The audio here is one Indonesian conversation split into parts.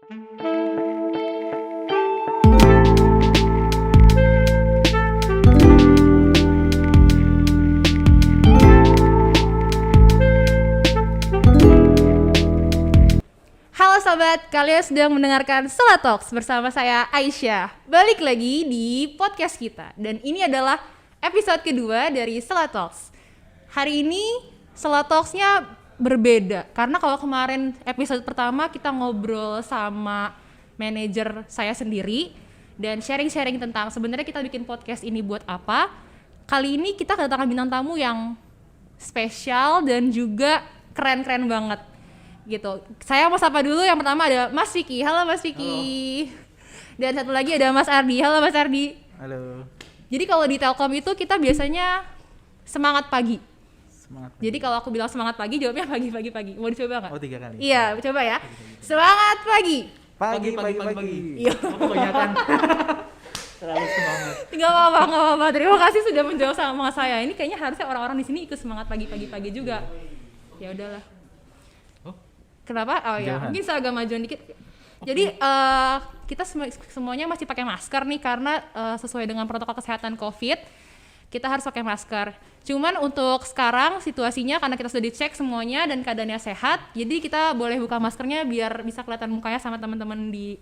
Halo sobat, kalian sedang mendengarkan Sela Talks bersama saya Aisyah. Balik lagi di podcast kita, dan ini adalah episode kedua dari Sela Talks. Hari ini Sela Talks-nya berbeda, karena kalau kemarin episode pertama kita ngobrol sama manajer saya sendiri dan sharing-sharing tentang sebenarnya kita bikin podcast ini buat apa. Kali ini kita kedatangan bintang tamu yang spesial dan juga keren-keren banget gitu. Saya mau sapa dulu, yang pertama ada Mas Vicky. Halo Mas Vicky. Dan satu lagi ada Mas Ardi. Halo Mas Ardi. Halo. Jadi kalau di Telkom itu kita biasanya semangat pagi. Semangat pagi. Jadi kalau aku bilang semangat pagi, jawabnya pagi. Mau dicoba nggak? Oh, 3 kali. Iya, coba ya. Semangat pagi. Pagi. Iya. Oh, kebanyakan. Terlalu semangat. Nggak apa-apa. Terima kasih sudah menjawab sama saya. Ini kayaknya harusnya orang-orang di sini ikut semangat pagi juga. Ya udahlah. Kenapa? Oh ya, mungkin saya agak majuan dikit. Jadi kita semuanya masih pakai masker nih karena sesuai dengan protokol kesehatan COVID, kita harus pakai masker. Cuman untuk sekarang situasinya karena kita sudah dicek semuanya dan keadaannya sehat, jadi kita boleh buka maskernya biar bisa kelihatan mukanya sama teman-teman di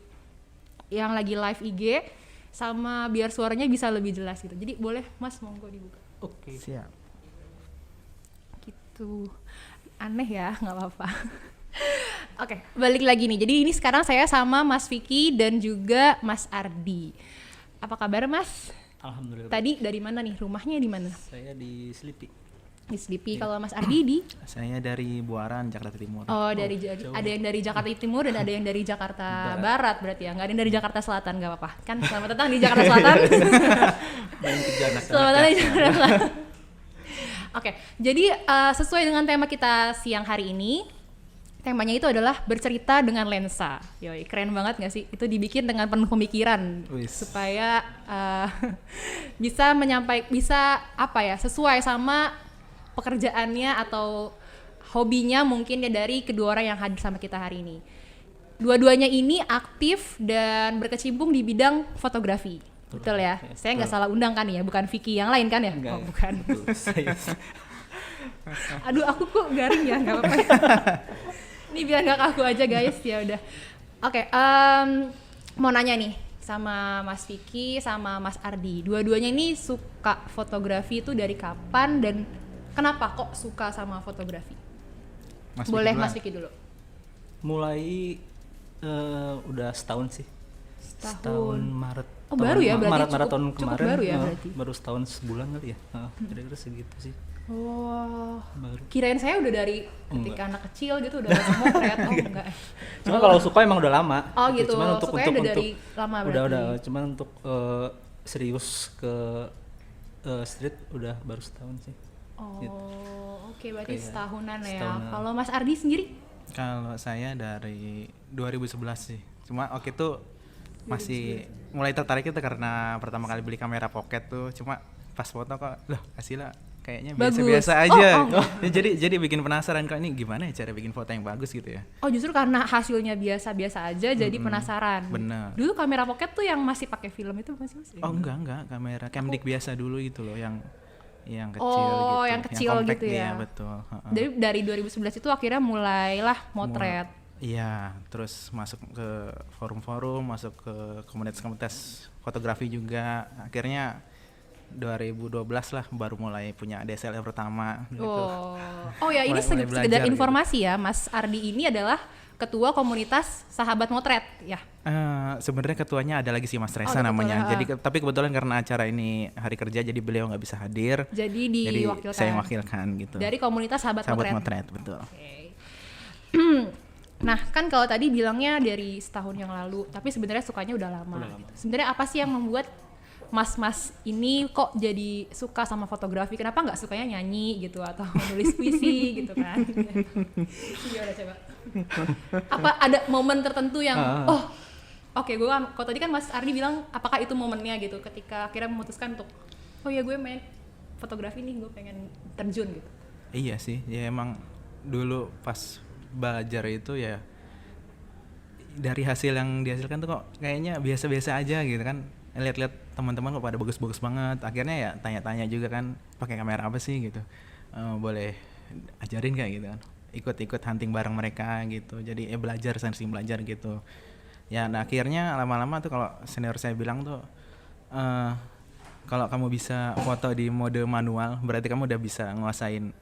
yang lagi live IG, sama biar suaranya bisa lebih jelas gitu. Jadi boleh Mas, monggo dibuka. Oke. Siap. Gitu. Aneh ya, nggak apa-apa. Oke, balik lagi nih. Jadi ini sekarang saya sama Mas Vicky dan juga Mas Ardi. Apa kabar Mas? Alhamdulillah. Tadi dari mana nih? Rumahnya di mana? Saya di Selipi. Di Sleepy. Kalau Mas Ardi di? Saya dari Buaran, Jakarta Timur. Oh, ada yang dari Jakarta Timur dan ada yang dari Jakarta Barat berarti ya. Nggak ada yang dari Jakarta Selatan, nggak apa-apa. Kan selamat datang di Jakarta Selatan. Selamat datang di Jakarta Selatan. Oke, jadi sesuai dengan tema kita siang hari ini. Temanya itu adalah bercerita dengan lensa. Yoi, keren banget gak sih? Itu dibikin dengan penuh pemikiran supaya bisa sesuai sama pekerjaannya atau hobinya mungkin ya dari kedua orang yang hadir sama kita hari ini. Dua-duanya ini aktif dan berkecimpung di bidang fotografi. Betul ya? Saya nggak salah undang kan ya? Bukan Vicky yang lain kan ya? Enggak, oh bukan. Saya. Aduh, aku kok garing ya? Nggak apa-apa. Ini biar nggak kaku aja guys, ya udah. Oke, mau nanya nih sama Mas Vicky sama Mas Ardi. Dua-duanya ini suka fotografi itu dari kapan dan kenapa kok suka sama fotografi? Boleh Mas Vicky dulu. Mulai udah setahun sih. Setahun Maret. Oh baru ya berarti Maret tahun kemarin. Cukup baru ya berarti. Baru setahun sebulan kali ya. Kira-kira segitu sih. Oh, baru. Kirain saya udah dari ketika anak kecil gitu udah langsung motret. Oh enggak. Cuma kalau suka emang udah lama. Oh gitu. Cuman Sukanya udah dari lama berarti. Udah. Cuman untuk serius ke street udah baru setahun sih. Oh, gitu. Oke, berarti setahunan ya. Setahunan. Kalau Mas Ardi sendiri? Kalau saya dari 2011 sih. Cuma waktu itu masih mulai tertarik itu karena pertama kali beli kamera pocket tuh. Cuma pas foto kok loh hasilnya kayaknya biasa-biasa aja. Jadi bikin penasaran kok ini gimana ya cara bikin foto yang bagus gitu ya. Oh, justru karena hasilnya biasa-biasa aja jadi penasaran. Bener. Dulu kamera pocket tuh yang masih pakai film itu masih? Oh enggak, kamera Camdic biasa dulu itu loh yang kecil gitu. Oh, yang kecil compact gitu ya. Iya, betul. Jadi dari 2011 itu akhirnya mulailah motret. Iya, terus masuk ke forum-forum, masuk ke komunitas-komunitas fotografi juga. Akhirnya 2012 lah baru mulai punya DSLR pertama gitu. Oh ya, ini sekedar belajar informasi gitu. Ya, Mas Ardi ini adalah ketua komunitas sahabat motret ya. Sebenarnya ketuanya ada lagi sih Mas Reza namanya. Jadi tapi kebetulan karena acara ini hari kerja jadi beliau nggak bisa hadir. Jadi saya wakilkan gitu. Dari komunitas sahabat motret betul. Okay. Nah kan kalau tadi bilangnya dari setahun yang lalu, tapi sebenarnya sukanya udah lama. Gitu. Sebenarnya apa sih yang membuat mas-mas ini kok jadi suka sama fotografi? Kenapa nggak sukanya nyanyi gitu atau nulis puisi gitu kan? Gimana coba? Apa ada momen tertentu yang oke, gue kan kalau tadi kan Mas Ardi bilang apakah itu momennya gitu ketika akhirnya memutuskan untuk gue main fotografi nih, gue pengen terjun gitu. Iya sih, ya emang dulu pas belajar itu ya dari hasil yang dihasilkan tuh kok kayaknya biasa-biasa aja gitu kan. Lihat-lihat teman-teman kok pada bagus-bagus banget. Akhirnya ya tanya-tanya juga kan, pakai kamera apa sih gitu. Boleh ajarin kayak gitu kan. Ikut-ikut hunting bareng mereka gitu. Jadi belajar, sensing belajar gitu. Ya nah akhirnya lama-lama tuh kalau senior saya bilang tuh kalau kamu bisa foto di mode manual berarti kamu udah bisa nguasain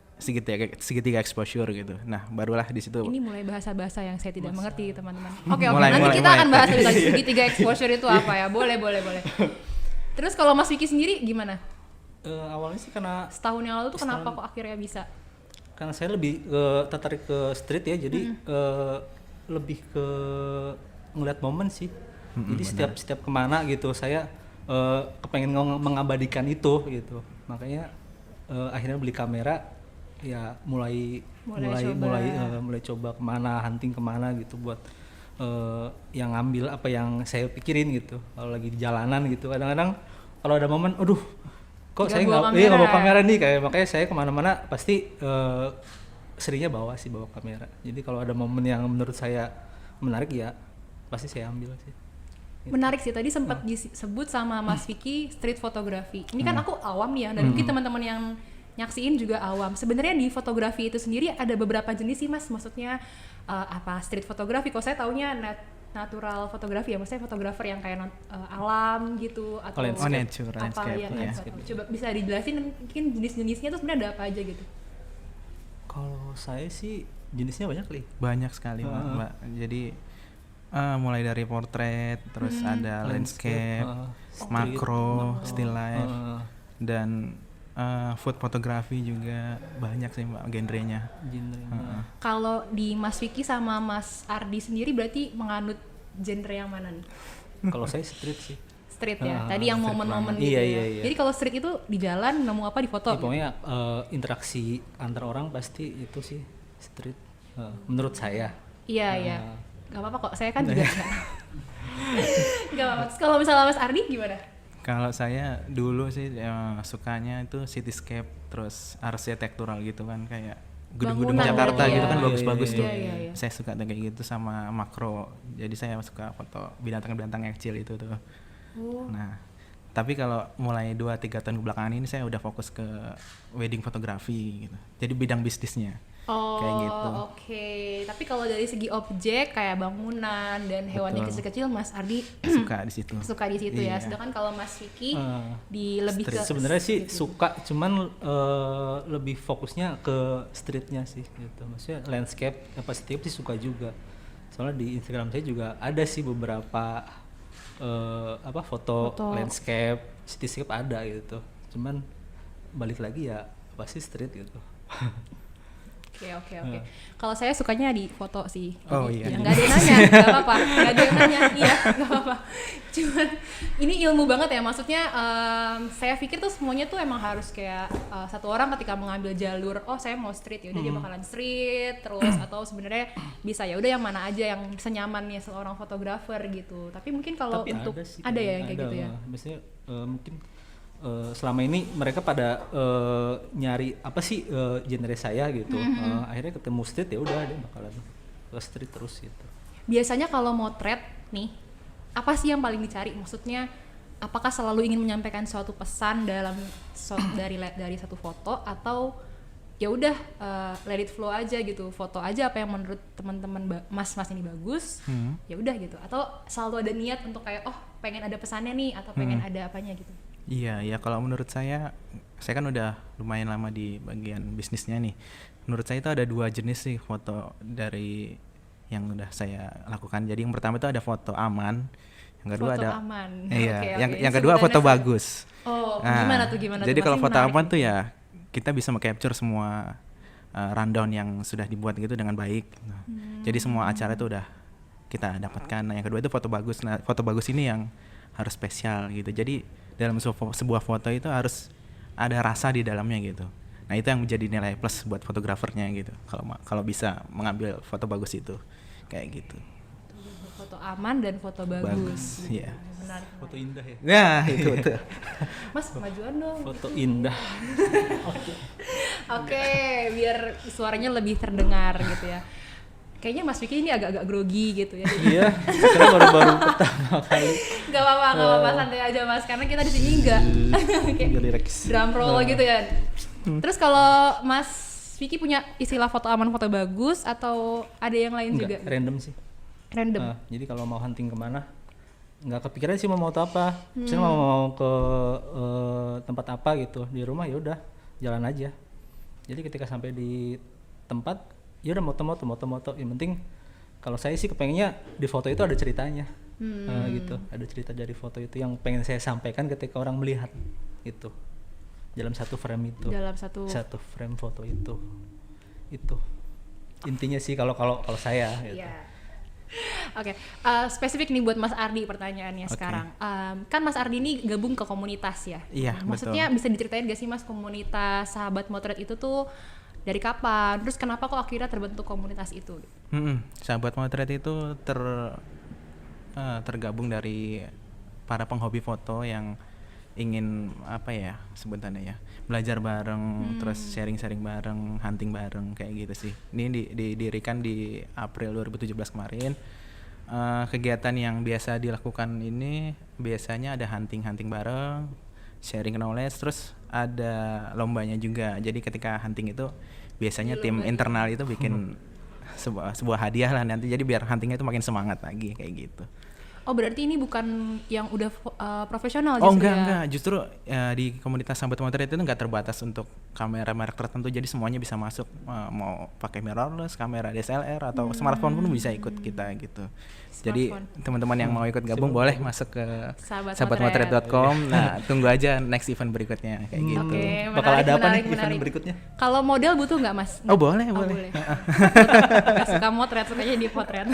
segitiga exposure gitu. Nah, barulah di situ. Ini mulai bahasa-bahasa yang saya tidak mengerti, teman-teman. Oke, Mulai, nanti kita mulai. akan bahas lebih lanjut segitiga exposure itu apa ya. Boleh. Terus kalau Mas Vicky sendiri gimana? Awalnya sih karena Setahun yang lalu tuh kenapa kok akhirnya bisa? karena saya lebih tertarik ke street ya, jadi lebih ke ngeliat momen sih. Jadi setiap kemana gitu saya kepengen mengabadikan itu gitu. Makanya akhirnya beli kamera, ya mulai coba kemana, hunting kemana gitu buat yang ngambil apa yang saya pikirin gitu. Kalau lagi di jalanan gitu, kadang-kadang kalau ada momen, aduh kok saya nggak bawa kamera nih, kayak makanya saya kemana-mana pasti seringnya bawa kamera. Jadi kalau ada momen yang menurut saya menarik ya pasti saya ambil sih. Gitu. Menarik sih, tadi sempat disebut sama Mas Vicky street photography. Ini kan aku awam ya, dan mungkin teman-teman yang nyaksiin juga awam. Sebenarnya di fotografi itu sendiri ada beberapa jenis sih Mas, maksudnya apa street photography. Kalau saya taunya natural fotografi ya, maksudnya fotografer yang kayak alam gitu atau landscape ya. Coba bisa dijelasin mungkin jenis-jenisnya tuh sebenarnya ada apa aja gitu. Kalau saya sih jenisnya banyak kali. Banyak sekali Mbak. Jadi mulai dari portrait, terus ada landscape, makro, still life, dan food photography juga banyak sih Mbak genrenya. Kalau di Mas Vicky sama Mas Ardi sendiri berarti menganut genre yang mana nih? Kalau saya street sih. Street ya. Tadi yang momen-momen gitu ya. Iya. Jadi kalau street itu di jalan nemu apa di foto? Pokoknya interaksi antar orang pasti itu sih street. Menurut saya. Iya. Gak apa-apa kok. Saya kan juga gak apa-apa. Kalau misalnya Mas Ardi gimana? Kalau saya dulu sih sukanya itu cityscape, terus arsitektural gitu kan, kayak gedung-gedung Jakarta gitu kan bagus-bagus tuh. Iya. Saya suka kayak gitu sama makro. Jadi saya suka foto binatang-binatang yang kecil itu tuh. Nah, tapi kalau mulai 2-3 tahun kebelakangan ini saya udah fokus ke wedding fotografi gitu. Jadi bidang bisnisnya. Kayak gitu. Oke. Tapi kalau dari segi objek kayak bangunan dan hewan yang kecil-kecil, Mas Ardi suka di situ. Suka di situ ya. Sedangkan kalau Mas Vicky di lebih street. ke sebenarnya sih suka, cuman lebih fokusnya ke streetnya sih gitu. Maksudnya landscape, cityscape sih suka juga. Soalnya di Instagram saya juga ada sih beberapa foto landscape, cityscape ada gitu. Cuman balik lagi ya pasti street gitu. Oke. Kalau saya sukanya di foto sih. Oh iya. Nggak ada yang nanya, nggak apa-apa. Nggak ada yang nanya, iya nggak apa-apa. Cuman ini ilmu banget ya. Maksudnya saya pikir tuh semuanya tuh emang harus kayak satu orang ketika mengambil jalur, oh saya mau street ya udah dia bakalan street terus, atau sebenarnya bisa ya udah yang mana aja yang senyamannya seorang fotografer gitu. Tapi mungkin kalau untuk ada ya yang kayak gitu ya. Biasanya mungkin selama ini mereka pada nyari apa sih genre saya gitu. Akhirnya ketemu street ya udah dia bakalan ke street terus gitu. Biasanya kalau motret nih, apa sih yang paling dicari? Maksudnya apakah selalu ingin menyampaikan suatu pesan dalam dari satu foto, atau ya udah let it flow aja gitu, foto aja apa yang menurut teman-teman mas ini bagus, ya udah gitu, atau selalu ada niat untuk kayak pengen ada pesannya nih atau pengen ada apanya gitu? Iya, kalau menurut saya kan udah lumayan lama di bagian bisnisnya nih. Menurut saya itu ada 2 jenis sih foto dari yang udah saya lakukan. Jadi yang pertama itu ada foto aman, yang kedua foto ada aman. Iya, Okay. yang kedua foto bagus. Gimana tuh? Jadi kalau foto aman tuh ya kita bisa meng-capture semua rundown yang sudah dibuat gitu dengan baik. Jadi semua acara itu udah kita dapatkan. Nah, yang kedua itu foto bagus. Nah, foto bagus ini yang harus spesial gitu. Jadi dalam sebuah foto itu harus ada rasa di dalamnya gitu. Nah, itu yang menjadi nilai plus buat fotografernya gitu. Kalau bisa mengambil foto bagus itu kayak gitu. Foto aman dan foto bagus. Iya. Menarik. Foto indah ya. Nah, itu betul. Mas, kemajuan dong. Foto indah. Oke, biar suaranya lebih terdengar gitu ya. kayaknya Mas Vicky ini agak-agak grogi gitu ya. Iya, karena baru pertama kali. Gak apa-apa, santai aja Mas, karena kita di sini enggak kayak Relax. drum roll gitu ya. Terus kalau Mas Vicky punya istilah foto aman, foto bagus, atau ada yang lain juga? Random sih. Random. Jadi kalau mau hunting kemana, nggak kepikiran sih mau foto apa. Misalnya mau ke tempat apa gitu, di rumah ya udah jalan aja. Jadi ketika sampai di tempat, ya udah moto-moto. Yang penting kalau saya sih kepengennya di foto itu ada ceritanya, gitu. Ada cerita dari foto itu yang pengen saya sampaikan ketika orang melihat itu dalam satu frame itu. Dalam satu frame foto itu intinya sih kalau saya. Gitu. Iya. Oke, spesifik nih buat Mas Ardi pertanyaannya sekarang. Kan Mas Ardi ini gabung ke komunitas ya? Iya, Maksudnya betul. bisa diceritain gak sih Mas, komunitas Sahabat Motret itu tuh dari kapan? Terus kenapa kok akhirnya terbentuk komunitas itu? Sahabat Motret itu tergabung dari para penghobi foto yang ingin apa ya sebutannya ya, belajar bareng, terus sharing-sharing bareng, hunting bareng kayak gitu sih. Ini didirikan di April 2017 kemarin. Kegiatan yang biasa dilakukan ini biasanya ada hunting bareng, sharing knowledge, terus ada lombanya juga. Jadi ketika hunting itu biasanya tim internal itu bikin sebuah hadiah lah nanti, jadi biar huntingnya itu makin semangat lagi kayak gitu. Oh berarti ini bukan yang udah profesional Oh justru ya? enggak, justru di komunitas Sahabat Motret itu enggak terbatas untuk kamera merek tertentu, jadi semuanya bisa masuk, mau pakai mirrorless, kamera DSLR atau smartphone pun bisa ikut kita gitu. Jadi teman-teman yang mau ikut gabung boleh masuk ke sahabatmotret.com. Nah, tunggu aja next event berikutnya kayak gitu. Oke, Bakal ada apa nih menarik. event berikutnya? Kalau model butuh nggak Mas? Oh boleh. Gak suka motret, sukanya di potret.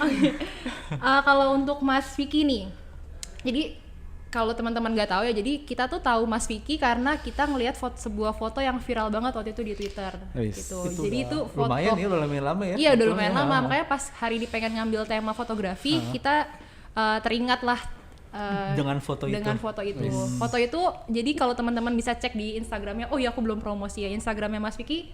Oke. Kalau untuk Mas Vicky nih, jadi kalau teman-teman nggak tahu ya, jadi kita tuh tahu Mas Vicky karena kita ngelihat sebuah foto yang viral banget waktu itu di Twitter gitu. Jadi itu foto lumayan ya, udah lumayan lama ya. Iya udah lumayan lama, makanya pas hari ini pengen ngambil tema fotografi, kita teringat lah dengan foto itu. Foto itu jadi kalau teman-teman bisa cek di Instagramnya. Oh iya, aku belum promosi ya Instagramnya Mas Vicky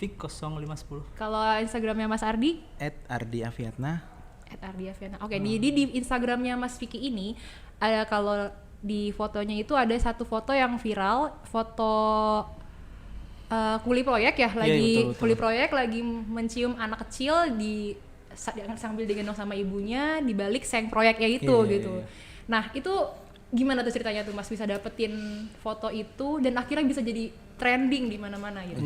@vic0510. Kalau Instagramnya Mas Ardi @ardiafiatna. @ardiafiatna. Oke, di Instagramnya Mas Vicky ini ada, kalau di fotonya itu ada satu foto yang viral, foto kuli proyek ya, lagi betul. kuli proyek lagi mencium anak kecil sambil digendong sama ibunya di balik seng proyeknya itu gitu. Nah, itu gimana tuh ceritanya tuh Mas bisa dapetin foto itu dan akhirnya bisa jadi trending di mana-mana gitu?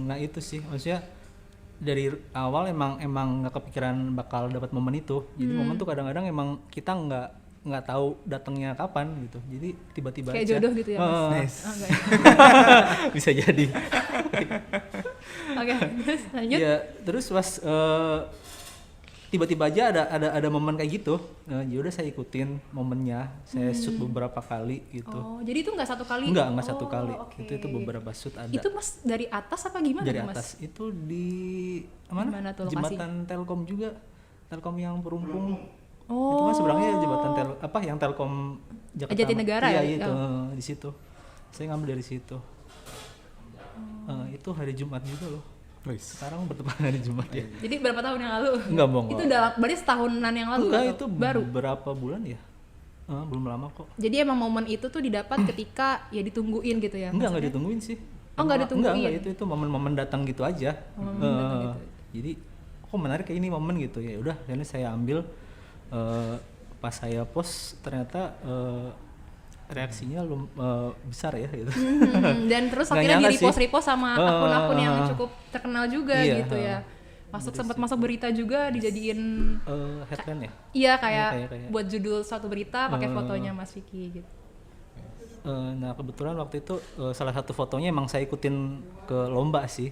Nah itu sih, maksudnya dari awal emang nggak kepikiran bakal dapat momen itu. Jadi momen tuh kadang-kadang emang kita nggak tahu datangnya kapan gitu. Jadi tiba-tiba kayak aja. jodoh gitu ya Mas? Nice. Oh, enggak. Bisa jadi. Oke, terus lanjut. Ya, terus pas tiba-tiba aja ada momen kayak gitu. Ya udah saya ikutin momennya. Saya shoot beberapa kali gitu. Oh, jadi itu nggak satu kali? Enggak satu kali. Oke. Itu beberapa shoot ada. Itu Mas dari atas apa gimana Dari tuh, Mas? atas itu di mana? Dimana tuh lokasi? Jembatan Telkom juga. Telkom yang Perumpung. Oh. Itu kan sebenarnya jembatan yang Telkom Jakarta. Jatinegara iya, ya? itu di situ. Saya ngambil dari situ. Itu hari Jumat juga loh. Sekarang bertepatan hari Jumat ya. Jadi berapa tahun yang lalu? Enggak bohong. Itu udah berarti setahunan yang lalu? Enggak, atau itu baru. berapa bulan ya? Belum lama kok. Jadi emang momen itu tuh didapat ketika ya ditungguin gitu ya? Enggak maksudnya? ditungguin sih. Oh, enggak ditungguin? Enggak, itu momen-momen datang gitu aja. Momen datang gitu. Jadi kok menarik kayak ini momen gitu ya. Udah, ini saya ambil, pas saya post ternyata reaksinya besar ya gitu. Dan terus Nggak akhirnya nyangka di repost sama akun-akun yang sih. cukup terkenal juga Iya, gitu ya. Sempat masuk berita juga, dijadiin headline ya. iya kayak kayak. buat judul suatu berita pakai fotonya Mas Vicky gitu. Nah kebetulan waktu itu salah satu fotonya emang saya ikutin ke lomba sih.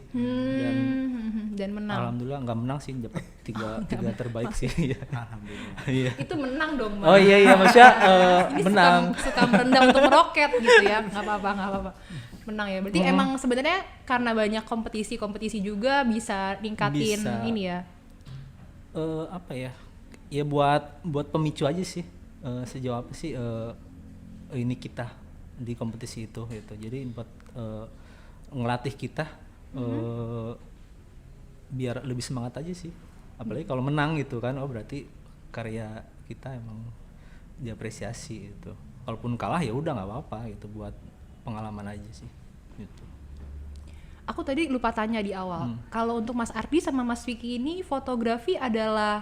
Dan menang. Alhamdulillah nggak menang sih, dapat tiga terbaik sih. Alhamdulillah. Iya. Itu menang dong, Mas. Oh iya maksudnya Ini menang. suka merendah untuk meroket gitu ya. Nggak apa-apa. Menang ya. Berarti emang sebenarnya karena banyak kompetisi juga bisa ningkatin Bisa. ini ya. Apa ya? Ya buat pemicu aja sih. Sejauh apa sih ini kita di kompetisi itu gitu. Jadi buat ngelatih kita biar lebih semangat aja sih, apalagi kalau menang gitu kan, oh berarti karya kita emang diapresiasi gitu. Kalaupun kalah ya udah nggak apa-apa gitu, buat pengalaman aja sih gitu. Aku tadi lupa tanya di awal, kalau untuk Mas Ardi sama Mas Vicky ini fotografi adalah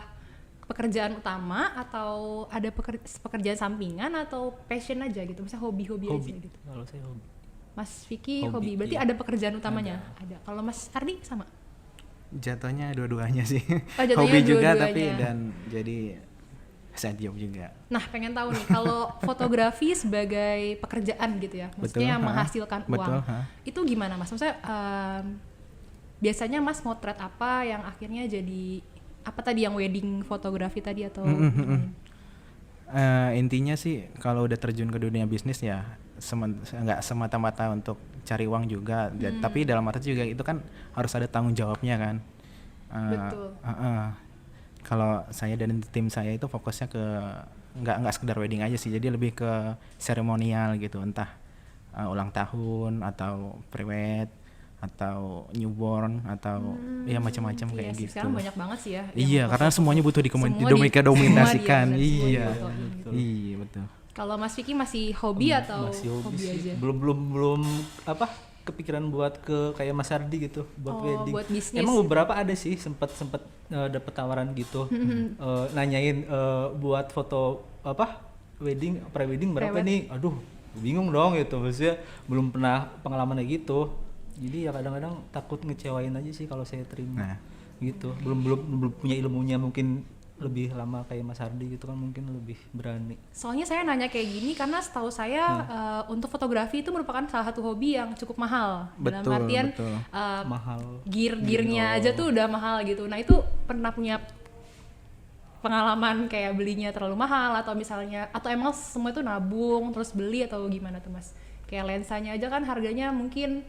pekerjaan utama atau ada pekerjaan sampingan atau passion aja gitu, misalnya hobi-hobi aja gitu. Kalau saya hobi. Mas Vicky Hobi, hobi, berarti iya. ada pekerjaan utamanya? Ada. Kalau Mas Ardi sama? Jatuhnya dua-duanya sih. Oh, jatuhnya Hobi juga dua-duanya. tapi dan jadi side job juga. Nah, pengen tahu nih, kalau fotografi sebagai pekerjaan gitu ya, maksudnya yang menghasilkan betul, uang, itu gimana Mas? Maksudnya biasanya Mas motret apa yang akhirnya jadi apa tadi, yang wedding fotografi tadi atau Intinya sih kalau udah terjun ke dunia bisnis ya nggak semata-mata untuk cari uang juga, tapi dalam arti juga itu kan harus ada tanggung jawabnya kan. Betul. Kalau saya dan tim saya itu fokusnya ke nggak sekedar wedding aja sih, jadi lebih ke seremonial gitu, entah ulang tahun atau pre-wed atau newborn atau ya macam-macam iya kayak sih, gitu. sekarang banyak banget sih ya. Iya, karena semuanya butuh semua didominasikan. semua Iya. difotoin gitu. Iya, betul. Kalau Mas Vicky masih hobi atau Masih hobi sih. aja? Belum apa kepikiran buat ke kayak Mas Ardi gitu, buat wedding. Buat bisnis. Emang beberapa ada sih, sempet dapet tawaran gitu, nanyain buat foto apa wedding, pre-wedding berapa Pre-wed. nih? Aduh, bingung dong gitu, maksudnya belum pernah pengalaman kayak gitu. Jadi ya kadang-kadang takut ngecewain aja sih kalau saya terima. Nah. Gitu. Belum punya ilmunya, mungkin lebih lama kayak Mas Ardi gitu kan, mungkin lebih berani. Soalnya saya nanya kayak gini karena setahu saya untuk fotografi itu merupakan salah satu hobi yang cukup mahal. Dalam Betul, artian betul. Mahal. gearnya aja tuh udah mahal gitu. Nah, itu pernah punya pengalaman kayak belinya terlalu mahal atau misalnya, atau emang semua itu nabung terus beli atau gimana tuh Mas? Kayak lensanya aja kan harganya mungkin,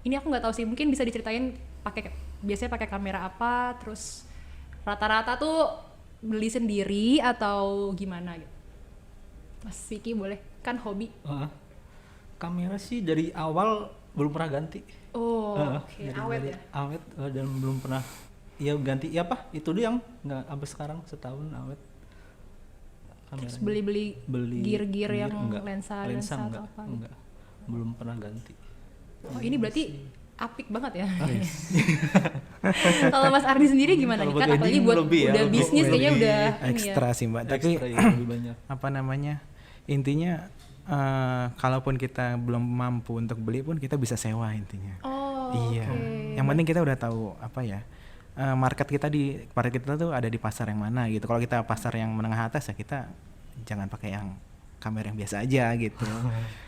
ini aku nggak tahu sih, mungkin bisa diceritain biasanya pakai kamera apa, terus rata-rata tuh beli sendiri atau gimana gitu. Mas Vicky boleh, kan hobi. Kamera sih dari awal belum pernah ganti. Oh, oke. Awet ya. Awet, dan belum pernah ya ganti. Ya apa? Itu dia yang nggak sampai sekarang, setahun awet. Terus Kameranya. beli gear yang enggak. lensa enggak, atau apa gitu. enggak. Belum pernah ganti. Oh, ini berarti apik banget ya. Kalau Mas Ardi sendiri gimana nih? Kalau Kan buat apalagi wedding buat lebih ya, udah lebih- bisnis kayaknya lebih udah ini ya. Ekstra sih Mbak, tapi Ekstra, ya, lebih banyak. apa namanya, intinya kalaupun kita belum mampu untuk beli pun kita bisa sewa intinya. Oh, Iya, oke. yang penting kita udah tahu apa ya, market kita tuh ada di pasar yang mana gitu. Kalau kita pasar yang menengah atas ya kita jangan pakai yang kamera yang biasa aja gitu.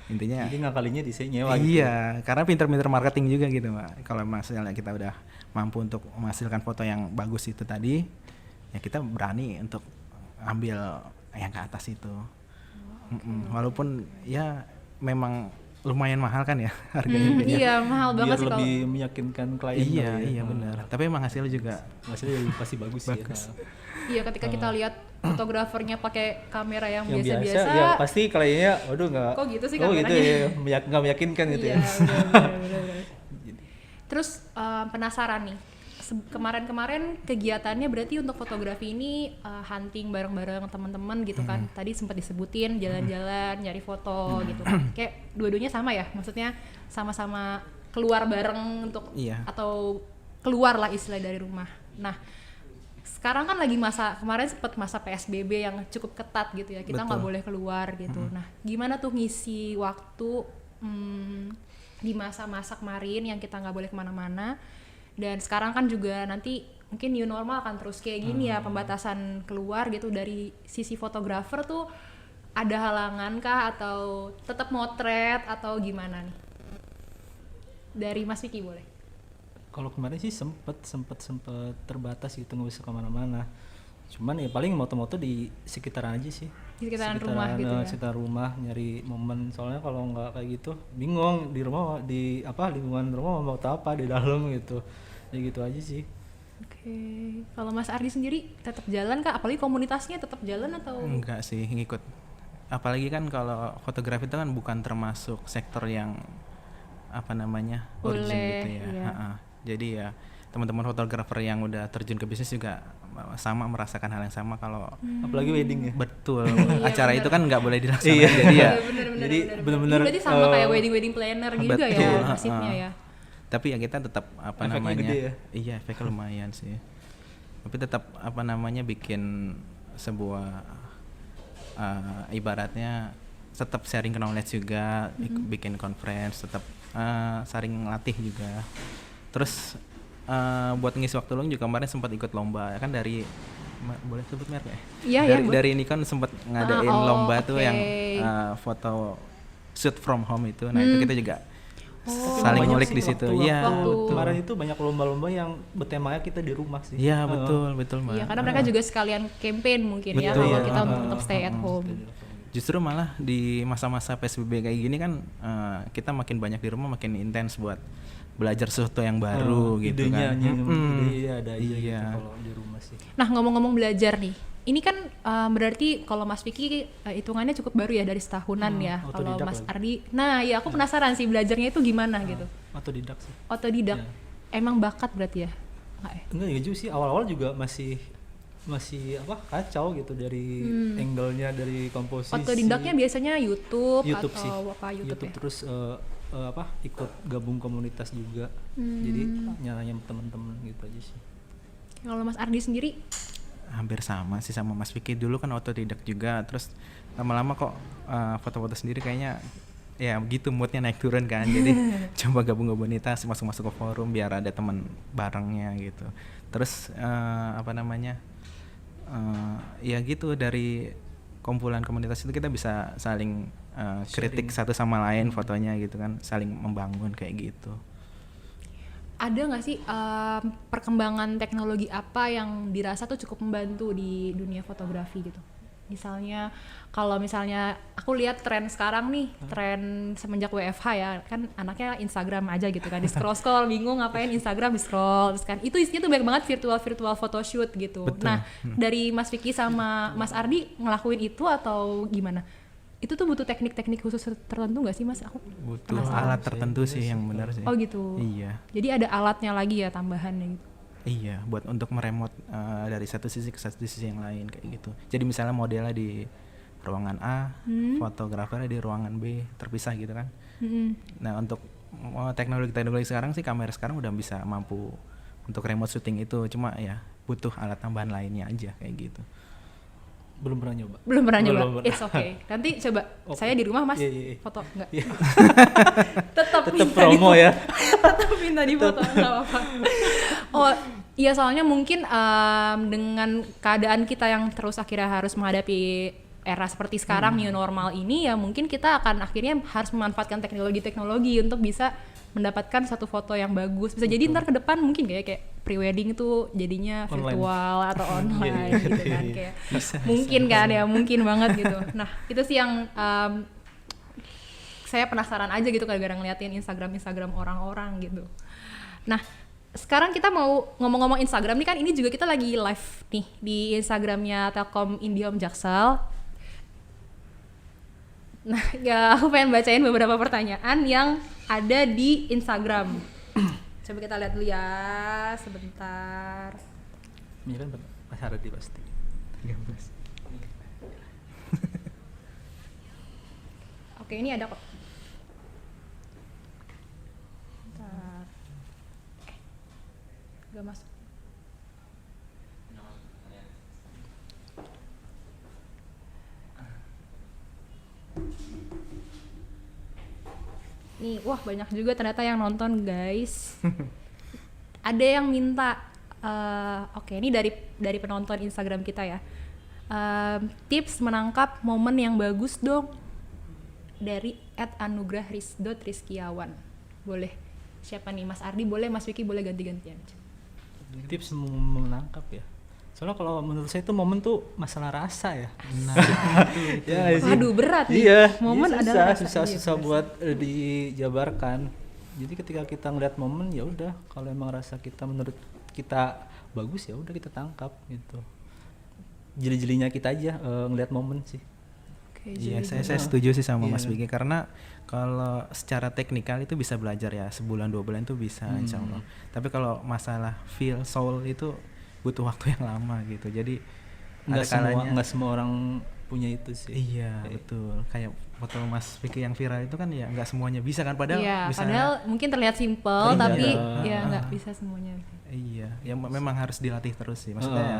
Intinya Jadi ngakalinya di sini nyewa gitu. iya, karena pinter-pinter marketing juga gitu Mbak. Kalau misalnya kita udah mampu untuk menghasilkan foto yang bagus itu tadi, ya kita berani untuk ambil yang ke atas itu. Walaupun ya memang lumayan mahal kan ya harganya. kayaknya. Iya, mahal banget Biar sih kalau. lebih meyakinkan klien. Iya, kali ya. iya benar. Tapi emang hasilnya juga Hasilnya pasti bagus, sih. Bagus. Ya. Iya, ketika kita lihat fotografernya pakai kamera yang Yang biasa-biasa. ya pasti kliennya, waduh nggak. Kok gitu sih Oh gitu kameranya? ya, nggak meyakinkan gitu Iya, ya. benar. Terus penasaran nih, kemarin-kemarin kegiatannya berarti untuk fotografi ini hunting bareng-bareng teman-teman gitu kan. Tadi sempat disebutin jalan-jalan, nyari foto gitu. Kayak dua-duanya sama ya, maksudnya sama-sama keluar bareng untuk Iya. atau keluar lah istilah dari rumah. Nah, sekarang kan lagi kemarin sempat masa PSBB yang cukup ketat gitu ya, kita nggak Betul. boleh keluar gitu. Nah, gimana tuh ngisi waktu di masa-masa kemarin yang kita nggak boleh kemana-mana, dan sekarang kan juga nanti mungkin new normal akan terus kayak gini ya, pembatasan keluar gitu. Dari sisi fotografer tuh ada halangan kah atau tetap motret atau gimana nih? Dari Mas Vicky boleh. Kalau kemarin sih sempet terbatas gitu, nggak bisa kemana-mana. Cuman ya paling moto-moto di sekitaran aja sih. Di sekitaran rumah gitu ya. Sekitar rumah, nyari momen. Soalnya kalau nggak kayak gitu bingung di rumah, di apa lingkungan rumah mau foto apa di dalam gitu. Ya gitu aja sih. Oke, kalau Mas Ardi sendiri tetap jalan kah? Apalagi komunitasnya tetap jalan atau? enggak sih ngikut. Apalagi kan kalau fotografi itu kan bukan termasuk sektor yang apa namanya urgent Boleh, gitu ya. iya. Jadi ya teman-teman fotografer yang udah terjun ke bisnis juga sama merasakan hal yang sama kalau Apalagi wedding ya. betul Iya, acara bener. itu kan nggak boleh dilaksanakan Iya. jadi ya Jadi Ini benar-benar berarti sama kayak wedding planner juga ya betul, nasibnya ya. tapi ya kita tetap apa Efeknya namanya gede ya? iya efeknya lumayan sih tapi tetap apa namanya bikin sebuah ibaratnya tetap sharing knowledge juga bikin conference tetap saling ngelatih juga terus buat ngisi waktu luang juga kemarin sempat ikut lomba kan dari boleh sebut merek ya? Iya, dari, boleh. dari Nikon sempat ngadain oh, lomba tuh oke. yang foto shoot from home itu nah itu kita juga saling Banyak ngulik sih di situ waktu- iya waktu- Kemarin itu banyak lomba-lomba yang bertemanya kita di rumah sih. iya betul betul mbak Iya, karena mereka juga sekalian campaign mungkin ya Betul, kalau iya. kita untuk tetap stay at home. justru malah di masa-masa PSBB kayak gini kan kita makin banyak di rumah makin intens buat belajar sesuatu yang baru gitu idenya, kan Iya ada aja Iya. gitu kalau di rumah sih. Nah, ngomong-ngomong belajar nih. Ini kan berarti kalau Mas Vicky hitungannya cukup baru ya dari setahunan ya. Kalau otodidak Mas lagi. Ardi, nah ya aku penasaran sih belajarnya itu gimana gitu. Otodidak sih. Otodidak. Ya. Emang bakat berarti ya? Nggak ya? Enggak juga sih, awal-awal juga masih apa kacau gitu dari angle-nya, dari komposisi. Otodidaknya biasanya YouTube YouTube atau sih. apa YouTube ya? Terus apa ikut gabung komunitas juga. Jadi nyalanya teman-teman gitu aja sih. Kalau Mas Ardi sendiri hampir sama sih sama Mas Vicky dulu kan otodidak juga terus lama-lama kok foto-foto sendiri kayaknya ya begitu moodnya naik turun kan jadi coba gabung komunitas masuk ke forum biar ada teman barengnya gitu terus apa namanya ya gitu dari kumpulan komunitas itu kita bisa saling kritik satu sama lain fotonya gitu kan saling membangun kayak gitu. ada nggak sih perkembangan teknologi apa yang dirasa tuh cukup membantu di dunia fotografi gitu? Misalnya kalau misalnya aku lihat tren sekarang nih, tren semenjak WFH ya, kan anaknya Instagram aja gitu kan, di scroll bingung ngapain Instagram di scroll terus kan. Itu isinya tuh banyak banget virtual photoshoot gitu. Betul. Nah, dari Mas Vicky sama Mas Ardi ngelakuin itu atau gimana? Itu tuh butuh teknik-teknik khusus tertentu nggak sih Mas? Aku Butuh penasaran. alat tertentu sih yang benar sih. Oh gitu. Iya. Jadi ada alatnya lagi ya tambahannya gitu. Iya, buat untuk meremot dari satu sisi ke satu sisi yang lain kayak gitu. Jadi misalnya modelnya di ruangan A, fotografernya di ruangan B, terpisah gitu kan. Nah untuk teknologi sekarang sih kamera sekarang udah bisa mampu untuk remote shooting itu, cuma ya butuh alat tambahan lainnya aja kayak gitu. Belum pernah nyoba. Belum pernah nyoba. Belum pernah. It's okay. Nanti coba saya di rumah Mas Iya. foto enggak? Iya. Tetap Tetap promo ya. Tetap minta difoto enggak apa-apa. Oh, iya soalnya mungkin dengan keadaan kita yang terus akhirnya harus menghadapi era seperti sekarang new normal ini ya mungkin kita akan akhirnya harus memanfaatkan teknologi untuk bisa mendapatkan satu foto yang bagus. Bisa jadi ntar ke depan mungkin kayak prewedding itu jadinya Online. virtual atau online Iya. gitu kan kayak mungkin kan ya mungkin banget gitu. Nah itu sih yang saya penasaran aja gitu gara-gara ngeliatin Instagram orang-orang gitu. Nah sekarang kita mau ngomong-ngomong Instagram nih kan ini juga kita lagi live nih di Instagramnya Telkom Indihome Jaksel. Nah ya aku pengen bacain beberapa pertanyaan yang ada di Instagram. Coba kita lihat dulu ya sebentar. Ini kan Mas Hardi pasti. 13. Oke ini ada kok. Bentar. Gak masuk. Nih, wah banyak juga ternyata yang nonton guys. Ada yang minta, oke ini dari penonton Instagram kita ya. Tips menangkap momen yang bagus dong dari @anugrah.rizkiawan. Boleh siapa nih Mas Ardi boleh, Mas Vicky boleh ganti-gantian. Tips menangkap ya. Soalnya kalau menurut saya itu momen tuh masalah rasa ya. Nah, Ya, sih. Waduh berat nih. Iya, Momen iya, adalah susah buat dijabarkan. Jadi ketika kita ngeliat momen ya udah, kalau emang rasa kita menurut kita bagus ya udah kita tangkap gitu. Jeli-jelinya kita aja ngeliat momen sih. Oke, Iya, jadi saya setuju sih sama Mas Iya. Vicky karena kalau secara teknikal itu bisa belajar ya, sebulan 2 bulan itu bisa insya Allah. Tapi kalau masalah feel soul itu butuh waktu yang lama gitu. Jadi ada kalanya nggak semua orang punya itu sih. iya betul, kayak foto Mas Vicky yang viral itu kan ya nggak semuanya bisa kan, padahal iya, misalnya padahal mungkin terlihat simpel Iya. tapi Iya. ya nggak bisa semuanya. iya ya memang harus dilatih terus sih, maksudnya ya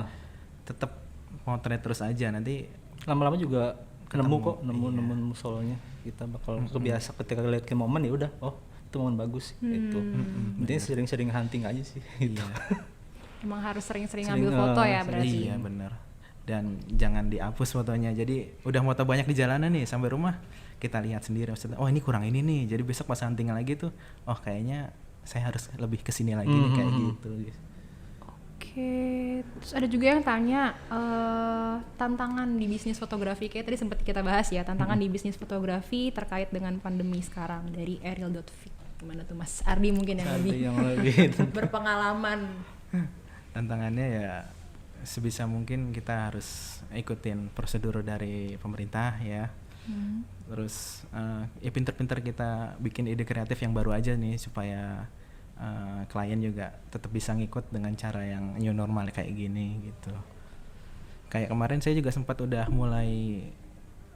tetap potret terus aja, nanti Lama-lama juga Ketemu, nemu kok, iya. nemu solonya. Kita bakal kebiasa ketika lihat ke momen ya udah, oh itu momen bagus itu. Intinya sering-sering hunting aja sih gitu. Emang harus sering-sering Sering, ngambil foto ya sering- berarti. iya benar, dan jangan dihapus fotonya. Jadi udah foto banyak di jalanan nih, sampai rumah kita lihat sendiri maksudnya, oh ini kurang ini nih, jadi besok pas hunting lagi tuh, oh kayaknya saya harus lebih kesini lagi nih, kayak gitu. Oke, terus ada juga yang tanya tantangan di bisnis fotografi, kayak tadi sempat kita bahas ya, tantangan di bisnis fotografi terkait dengan pandemi sekarang dari Ariel.Fik. Gimana tuh Mas Ardi mungkin yang Ada lebih yang lebih berpengalaman. Tantangannya ya sebisa mungkin kita harus ikutin prosedur dari pemerintah ya. Terus ya pinter-pinter kita bikin ide kreatif yang baru aja nih supaya klien juga tetap bisa ngikut dengan cara yang new normal kayak gini gitu. Kayak kemarin saya juga sempat udah mulai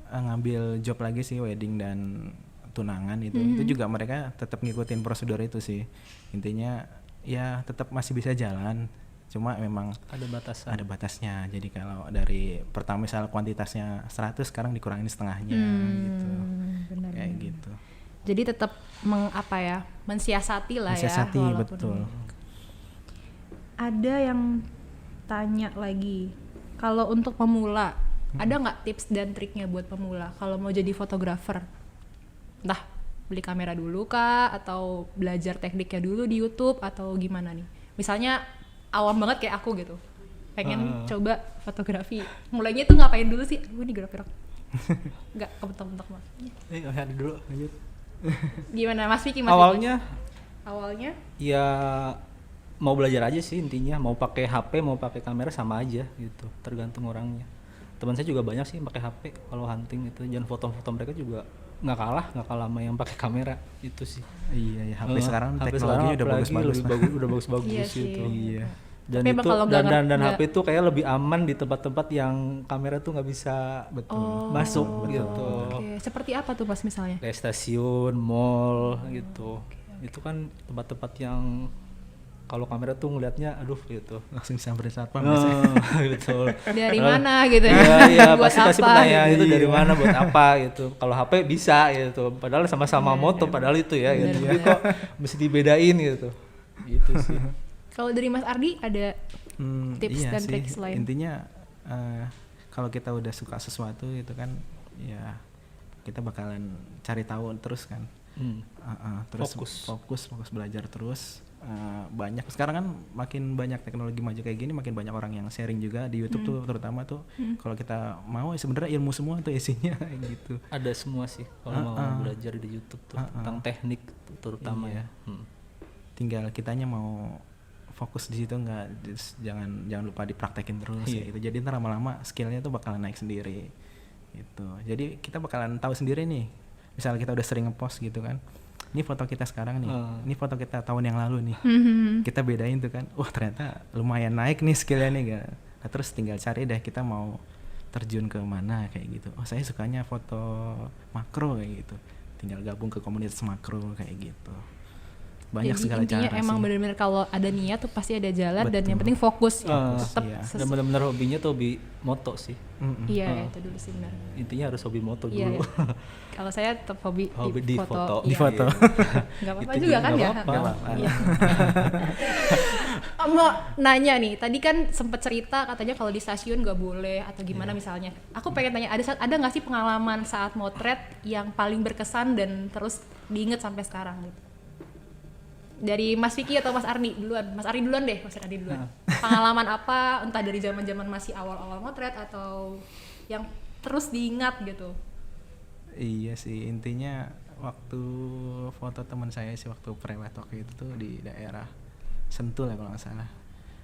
ngambil job lagi sih, wedding dan tunangan itu juga mereka tetap ngikutin prosedur itu sih. Intinya ya tetap masih bisa jalan, cuma memang ada batasan. ada batasnya. Jadi kalau dari pertama misal kuantitasnya 100, sekarang dikurangin setengahnya gitu. Benar. Kayak gitu. Jadi tetap mensiasati lah Mensiasati, ya. Walaupun betul. Ada yang tanya lagi, kalau untuk pemula, ada nggak tips dan triknya buat pemula kalau mau jadi fotografer? Entah beli kamera dulu kah, atau belajar tekniknya dulu di YouTube, atau gimana nih? Misalnya awam banget kayak aku gitu, pengen coba fotografi. Mulainya tuh ngapain dulu sih? Gue nih gerak-gerak. Nggak kebentak-bentak Mas. Ada dulu lanjut. Gimana Mas Vicky? Awalnya? Ya mau belajar aja sih intinya, mau pakai HP mau pakai kamera sama aja gitu, tergantung orangnya. Teman saya juga banyak sih yang pakai HP kalau hunting itu, dan foto-foto mereka juga nggak kalah sama yang pakai kamera itu sih. Iya ya, HP sekarang HP teknologinya udah apalagi bagus-bagus. udah bagus-bagus Iya sih. gitu. Iya. Dan Tapi emang itu kalau nggak dan nggak- HP itu kayak lebih aman di tempat-tempat yang kamera tuh nggak bisa masuk gitu. Oke, seperti apa tuh Mas misalnya? Kayak stasiun, mall gitu. Itu kan tempat-tempat yang kalau kamera tuh ngelihatnya aduh gitu. Langsung samperin satpam biasanya. Gitu. Dari mana gitu ya? Iya, iya, Buat pasti apa bertanya gitu. itu dari mana buat apa gitu. Kalau HP bisa gitu. Padahal sama-sama moto padahal itu ya gitu. Jadi kok mesti dibedain gitu. Gitu sih. Kalau dari Mas Ardi ada tips Iya dan sih. trik lain? Intinya kalau kita udah suka sesuatu itu kan ya kita bakalan cari tahu terus kan. Terus fokus belajar terus. Banyak sekarang kan makin banyak teknologi maju kayak gini, makin banyak orang yang sharing juga di YouTube tuh terutama tuh. Kalau kita mau sebenarnya ilmu semua tuh isinya gitu. Ada semua sih kalau mau belajar di YouTube tuh tentang teknik terutama Iya. ya. Tinggal kitanya mau fokus di situ jangan lupa dipraktekin terus ya gitu. Jadi ntar lama-lama skillnya tuh bakalan naik sendiri gitu. Jadi kita bakalan tahu sendiri nih, misalnya kita udah sering ngepost gitu kan, ini foto kita sekarang nih, ini foto kita tahun yang lalu nih, kita bedain tuh kan, wah ternyata lumayan naik nih skillnya nih kan. Nah, terus tinggal cari deh kita mau terjun ke mana kayak gitu. Oh saya sukanya foto makro kayak gitu, tinggal gabung ke komunitas makro kayak gitu. Banyak Jadi segala intinya cara emang sih. benar-benar kalau ada niat tuh pasti ada jalan, dan yang Betul. penting fokus ya. Tetap iya. Dan benar-benar hobinya tuh hobi moto sih. iya itu dulu sih benar. Intinya harus hobi moto Iya, dulu. iya. Kalau saya tetap hobi Di foto. Iya. Di foto. Nggak apa-apa Itu juga juga kan nggak ya. apa-apa. Iya. Mau nanya nih, tadi kan sempet cerita katanya kalau di stasiun nggak boleh atau gimana misalnya. Aku pengen tanya, ada nggak sih pengalaman saat motret yang paling berkesan dan terus diinget sampai sekarang gitu? Dari Mas Vicky atau Mas Ardi duluan? Mas Ardi duluan deh, Mas Ardi duluan. Pengalaman apa, entah dari zaman-zaman masih awal-awal motret atau yang terus diingat gitu? Iya sih, intinya waktu foto teman saya sih waktu prewed waktu itu tuh di daerah Sentul ya kalau nggak salah,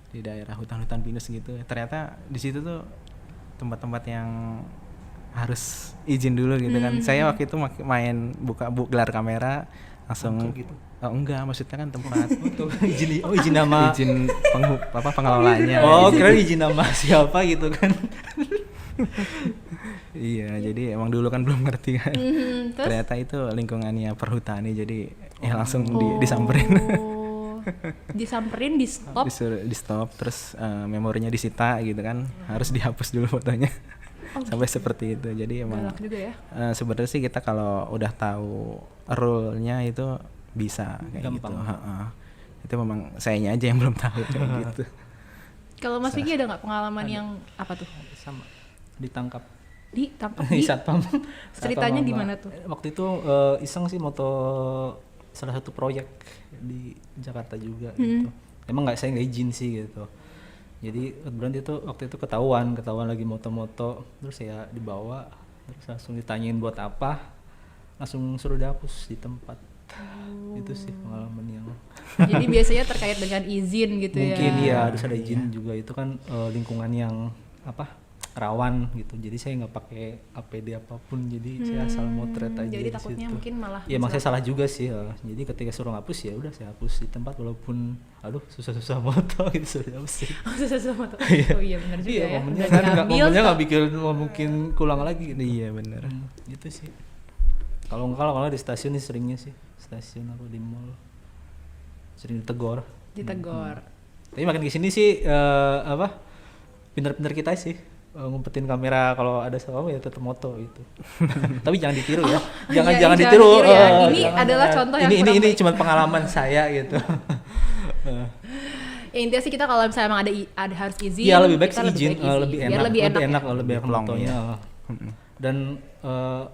di daerah hutan-hutan pinus gitu. Ternyata di situ tuh tempat-tempat yang harus izin dulu gitu kan. Saya waktu itu main gelar kamera langsung gitu. Oh enggak, maksudnya kan tempat izin nama izin pengelolanya. oh kira izin nama siapa gitu kan. Iya, jadi emang dulu kan belum ngerti kan. Terus? Ternyata itu lingkungannya perhutani, jadi ya langsung disamperin. Disamperin, di stop. Disuruh di stop, terus memorinya disita gitu kan. Harus dihapus dulu fotonya. Sampai seperti itu. Jadi emang Galak juga ya. sebenarnya sih kita kalau udah tahu rule-nya itu bisa kayak Gampang. gitu. Itu memang sayanya aja yang belum tahu kayak gitu. Kalau Mas Vicky ada nggak pengalaman yang apa tuh? Sama ditangkap Ditangkap di di satpam. ceritanya Satpam di mana sama- tuh? Waktu itu iseng sih moto salah satu proyek di Jakarta juga gitu. Emang saya nggak izin sih gitu. Jadi kebetulan itu waktu itu ketahuan lagi moto-moto, terus saya dibawa, terus langsung ditanyain buat apa, langsung suruh dihapus di tempat. Itu sih pengalaman yang Jadi biasanya terkait dengan izin gitu mungkin ya. iya harus ada izin juga. Itu kan lingkungan yang apa rawan gitu, jadi saya nggak pakai APD apapun, jadi saya asal motret aja Jadi di takutnya situ. mungkin malah Iya, emang saya salah juga sih ya. Jadi ketika suruh ngapus ya udah saya hapus di tempat, walaupun aduh susah-susah moto gitu suruh dihapus sih. sama tuh. Oh iya benar juga Iya, ya. momennya Udah kan diambil, momennya nggak bikin mungkin kulang lagi gitu. Iya benar. Gitu sih. Kalau di stasiun nih seringnya sih, stasiun apa di mall sering ditegur. ditegor. Tapi makin kesini sih pinter-pinter kita sih ngumpetin kamera, kalau ada sama ya tetap moto gitu. Tapi jangan ditiru ya. Jangan iya, jangan jangan ditiru. ditiru ya. Ini Jangan, adalah contoh yang ini kurang baik. cuma pengalaman saya gitu. Ya intinya sih kita kalau misalnya emang ada harus izin. Iya, lebih baik kita sih izin, baik lebih Biar enak, lebih enak. Ya. lebih enak Plong, motonya. ya. Dan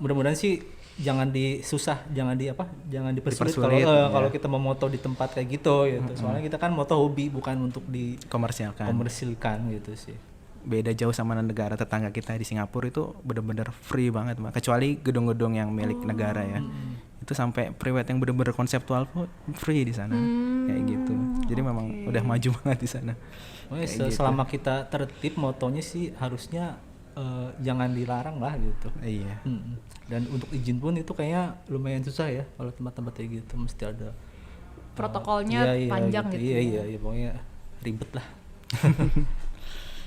mudah-mudahan sih jangan jangan dipersulit Dipersulit, kalau ya. kita mau moto di tempat kayak gitu. Soalnya kita kan moto hobi, bukan untuk Komersialkan. gitu sih. Beda jauh sama negara tetangga kita di Singapura, itu bener-bener free banget, Mbak. Kecuali gedung-gedung yang milik negara ya. Itu sampai private yang bener-bener konseptual pun free di sana. Kayak gitu. Jadi memang udah maju banget di sana. Pokoknya selama kita tertib, motonya sih harusnya jangan dilarang lah gitu. Iya. Dan untuk izin pun itu kayaknya lumayan susah ya, kalau tempat-tempat kayak gitu mesti ada Protokolnya panjang gitu. Iya, pokoknya ribet lah.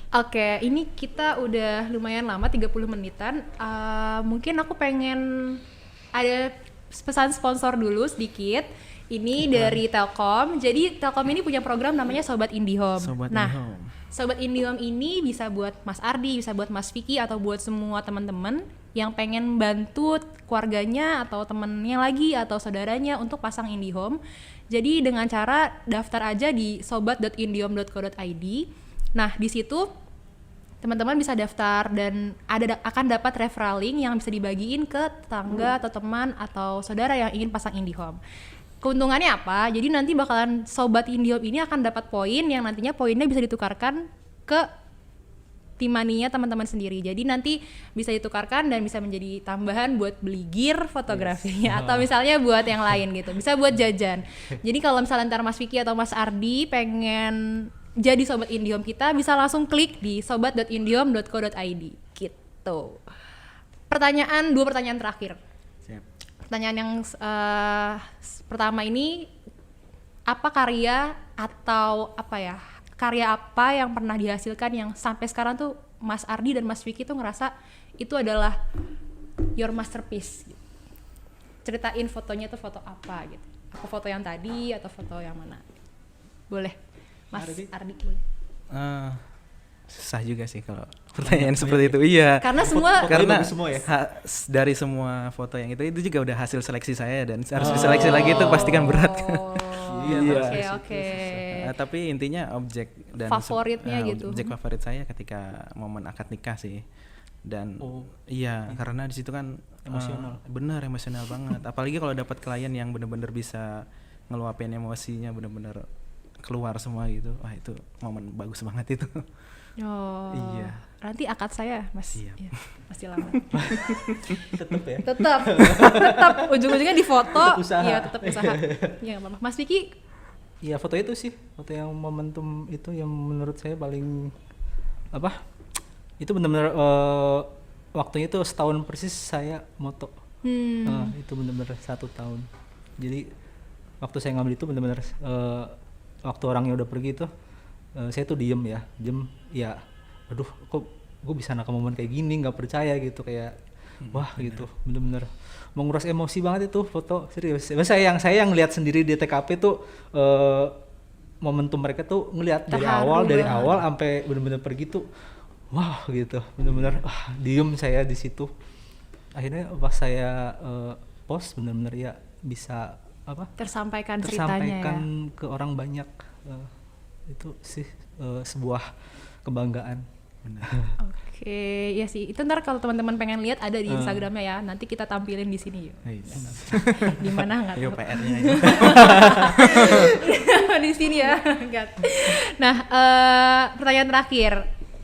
Oke, ini kita udah lumayan lama 30 menitan. Mungkin aku pengen ada pesan sponsor dulu sedikit. Ini dari Telkom. Jadi Telkom ini punya program namanya Sobat IndiHome. Sobat Nah, IndiHome. Sobat IndiHome ini bisa buat Mas Ardi, bisa buat Mas Vicky, atau buat semua teman-teman yang pengen bantu keluarganya atau temennya lagi atau saudaranya untuk pasang IndiHome. Jadi dengan cara daftar aja di sobat.indihome.co.id. Nah, di situ teman-teman bisa daftar dan akan dapat referral link yang bisa dibagiin ke tetangga atau teman atau saudara yang ingin pasang IndiHome. Keuntungannya apa? Jadi nanti bakalan Sobat IndiHome ini akan dapat poin yang nantinya poinnya bisa ditukarkan ke T-money-nya teman-teman sendiri. Jadi nanti bisa ditukarkan dan bisa menjadi tambahan buat beli gear fotografinya atau misalnya buat yang lain gitu. Bisa buat jajan. Jadi kalau misalnya ntar Mas Vicky atau Mas Ardi pengen jadi Sobat IndiHome kita, bisa langsung klik di sobat.indihome.co.id gitu. Dua pertanyaan terakhir. Siap. Pertanyaan yang pertama ini, apa karya apa yang pernah dihasilkan yang sampai sekarang tuh Mas Ardi dan Mas Vicky tuh ngerasa itu adalah your masterpiece gitu. Ceritain fotonya tuh foto apa gitu. Apa foto yang tadi atau foto yang mana? Boleh. Mas Ardi boleh. Susah juga sih kalau pertanyaan seperti itu. Iya. Karena semua Karena bagus semua ya? dari semua foto yang itu juga udah hasil seleksi saya, dan harus diseleksi lagi itu pasti kan berat. Iya. Oke. Tapi intinya objek dan Favoritnya gitu. Objek favorit saya ketika momen akad nikah sih. Dan iya, karena di situ kan Emosional. Bener emosional banget. Apalagi kalau dapat klien yang bener-bener bisa ngeluapin emosinya, bener-bener keluar semua gitu. Wah, itu momen bagus banget itu. Oh. Iya. Nanti akad saya, Mas. Siap. Iya, masih lama. Tetep ya. tetap ujung-ujungnya di foto. Tetap usaha. Iya, tetap usaha. Iya, nggak apa-apa. Mas Vicky, Iya, foto itu sih, foto yang momentum itu yang menurut saya paling itu benar-benar waktunya itu setahun persis saya moto. Itu benar-benar 1 tahun. Jadi waktu saya ngambil itu benar-benar waktu orangnya udah pergi tuh saya tuh diem ya, aduh kok gue bisa nangkap momen kayak gini, nggak percaya gitu, kayak wah gitu, bener-bener menguras emosi banget itu foto, serius. Saya yang lihat sendiri di TKP tuh momentum mereka tuh ngelihat dari awal sampai bener-bener pergi tuh, wah gitu, bener-bener diem saya di situ. Akhirnya pas saya post bener-bener ya bisa tersampaikan ceritanya ya ke orang banyak. Itu sih sebuah kebanggaan. Oke, ya sih. Itu ntar kalau teman-teman pengen lihat ada di Instagramnya ya. Nanti kita tampilin di sini yuk. Di mana nggak tahu. Yuk PR-nya. Di sini ya. Nah, pertanyaan terakhir.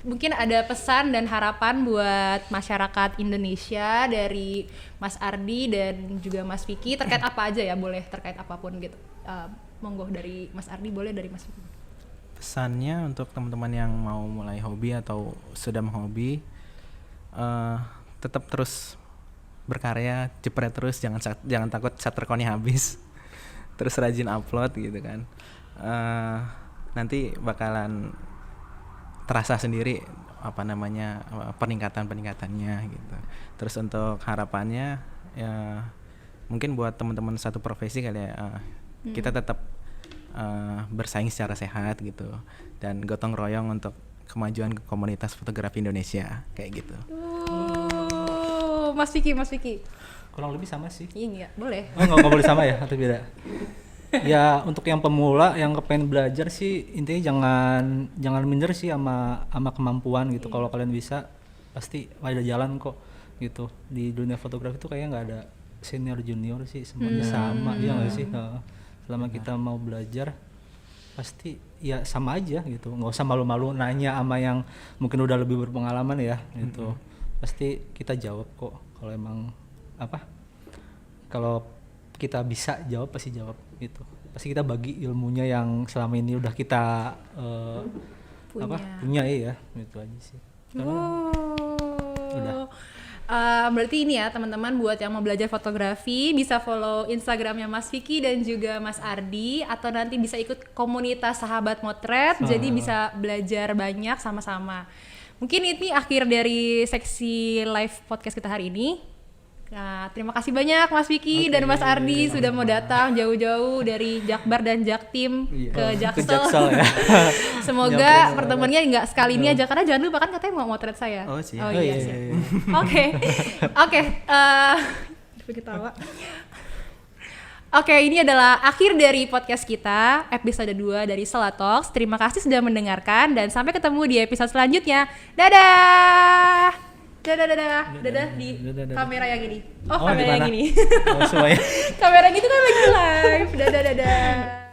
Mungkin ada pesan dan harapan buat masyarakat Indonesia dari Mas Ardi dan juga Mas Vicky terkait apa aja ya, boleh terkait apapun gitu. Monggo dari Mas Ardi, boleh dari Mas Vicky. Pesannya untuk teman-teman yang mau mulai hobi atau sudah menghobi, tetap terus berkarya, jepret terus, jangan takut shutter-count-nya habis. Terus rajin upload gitu kan. Nanti bakalan terasa sendiri peningkatannya gitu. Terus untuk harapannya ya mungkin buat teman-teman satu profesi kali ya, kita tetap bersaing secara sehat gitu dan gotong royong untuk kemajuan komunitas fotografi Indonesia kayak gitu. Mas Vicky. Kurang lebih sama sih. Iya, boleh. Nggak boleh sama ya atau beda? Ya untuk yang pemula yang kepengen belajar sih intinya jangan minder sih sama kemampuan gitu. Kalau kalian bisa pasti ada jalan kok gitu. Di dunia fotografi tuh kayaknya nggak ada senior junior sih, semuanya sama, ya nggak sih? Selama kita mau belajar pasti ya sama aja gitu, nggak usah malu-malu nanya sama yang mungkin udah lebih berpengalaman ya gitu. Pasti kita jawab kok kalau emang kalau kita bisa jawab pasti jawab gitu. Pasti kita bagi ilmunya yang selama ini udah kita punya ya gitu aja sih. Udah. Berarti ini ya teman-teman, buat yang mau belajar fotografi bisa follow Instagramnya Mas Vicky dan juga Mas Ardi, atau nanti bisa ikut komunitas sahabat motret, jadi bisa belajar banyak sama-sama. Mungkin ini akhir dari seksi live podcast kita hari ini. Nah, terima kasih banyak Mas Vicky dan Mas Ardi sudah mau datang jauh-jauh dari Jakbar dan Jaktim ke Jaksel. Ya. Semoga pertemuannya nggak sekali ini aja, karena jangan lupa kan katanya mau motret saya. Oh siap. Iya. Oke. Ketawa. Oke, ini adalah akhir dari podcast kita, episode 2 dari Sela Talks. Terima kasih sudah mendengarkan dan sampai ketemu di episode selanjutnya. Dadah di kamera yang ini. Kamera yang ini. Semuanya. Kamera yang itu kan lagi live. Dadah.